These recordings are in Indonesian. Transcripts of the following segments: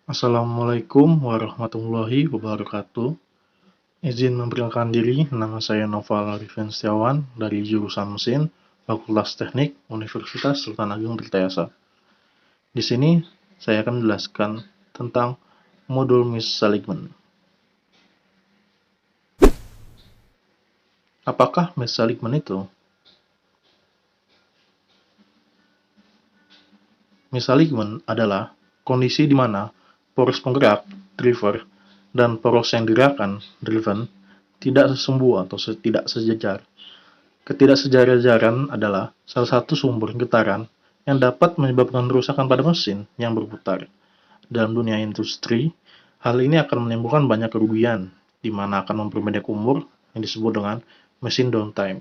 Assalamualaikum warahmatullahi wabarakatuh. Izin memperkenalkan diri, nama saya Noval Arifin Setiawan dari jurusan Mesin, Fakultas Teknik, Universitas Sultan Agung Tirtayasa. Di sini saya akan menjelaskan tentang modul misalignment. Apakah misalignment itu? Misalignment adalah kondisi di mana poros penggerak, driver, dan poros yang digerakkan, driven, tidak sesumbu atau tidak sejajar. Ketidaksejajaran adalah salah satu sumber getaran yang dapat menyebabkan kerusakan pada mesin yang berputar. Dalam dunia industri, hal ini akan menimbulkan banyak kerugian, di mana akan memperpendek umur yang disebut dengan mesin downtime.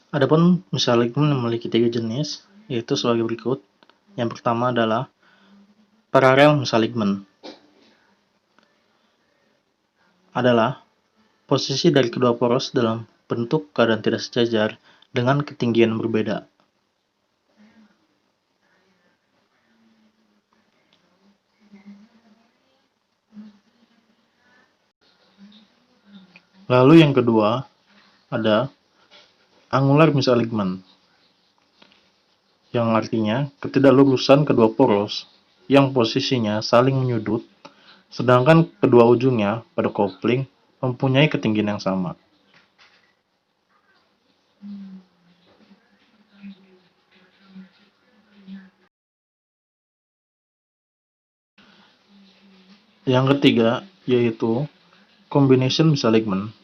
Adapun misalignment memiliki 3 jenis, yaitu sebagai berikut. Yang pertama adalah parallel misalignment. Adalah posisi dari kedua poros dalam bentuk keadaan tidak sejajar dengan ketinggian berbeda. Lalu yang kedua ada angular misalignment, yang artinya ketidaklurusan kedua poros yang posisinya saling menyudut, sedangkan kedua ujungnya pada kopling mempunyai ketinggian yang sama. Yang ketiga yaitu combination misalignment.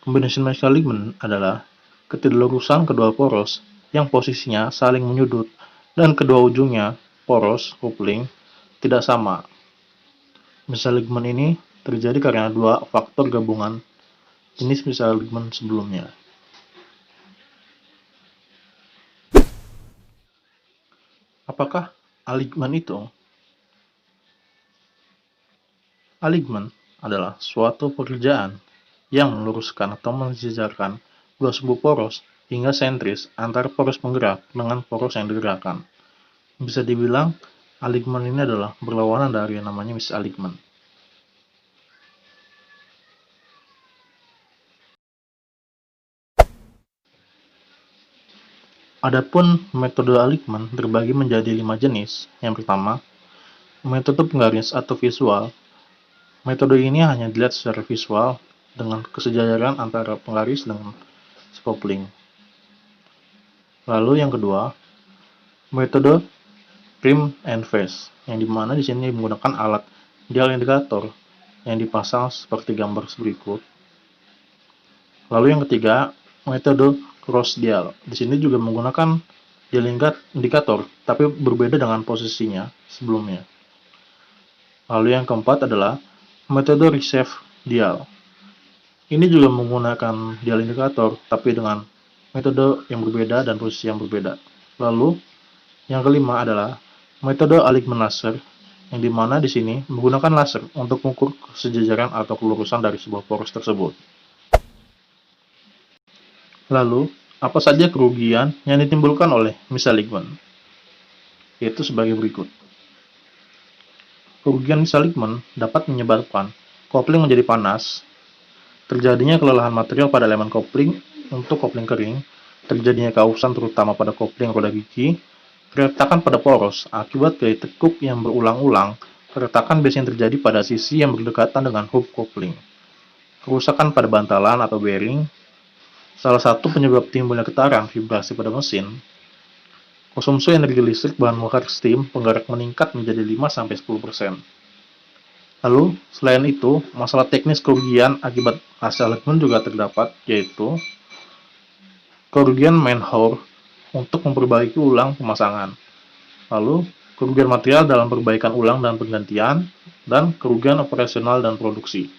Combination misalignment adalah ketidaklurusan kedua poros yang posisinya saling menyudut dan kedua ujungnya poros kopling tidak sama. Misalignment ini terjadi karena dua faktor gabungan jenis misalignment sebelumnya. Apakah alignment itu? Alignment adalah suatu pekerjaan yang meluruskan atau mensejajarkan dua sumbu poros hingga sentris antar poros penggerak dengan poros yang digerakkan. Bisa dibilang, alignment ini adalah berlawanan dari yang namanya misalignment. Adapun metode alignment terbagi menjadi 5 jenis. Yang pertama, metode penggaris atau visual. Metode ini hanya dilihat secara visual dengan kesejajaran antara penggaris dengan kopling. Lalu yang kedua, metode rim and phase, yang dimana di sini menggunakan alat dial indikator yang dipasang seperti gambar berikut. Lalu yang ketiga, metode cross dial. Di sini juga menggunakan dial indikator, tapi berbeda dengan posisinya sebelumnya. Lalu yang keempat adalah metode receive dial. Ini juga menggunakan dial indikator, tapi dengan metode yang berbeda dan posisi yang berbeda. Lalu, yang kelima adalah metode alignment laser, yang dimana di sini menggunakan laser untuk mengukur kesejajaran atau kelurusan dari sebuah poros tersebut. Lalu, apa saja kerugian yang ditimbulkan oleh misalignment? Yaitu sebagai berikut. Kerugian misalignment dapat menyebabkan kopling menjadi panas, terjadinya kelelahan material pada elemen kopling untuk kopling kering, terjadinya kausan terutama pada kopling roda gigi, keretakan pada poros akibat gaya tekuk yang berulang-ulang, keretakan biasanya terjadi pada sisi yang berdekatan dengan hub kopling, kerusakan pada bantalan atau bearing, salah satu penyebab timbulnya getaran vibrasi pada mesin, konsumsi energi listrik bahan bakar steam penggerak meningkat menjadi 5-10%. Lalu, selain itu, masalah teknis kerugian akibat alignment juga terdapat, yaitu kerugian manpower untuk memperbaiki ulang pemasangan, lalu kerugian material dalam perbaikan ulang dan penggantian, dan kerugian operasional dan produksi.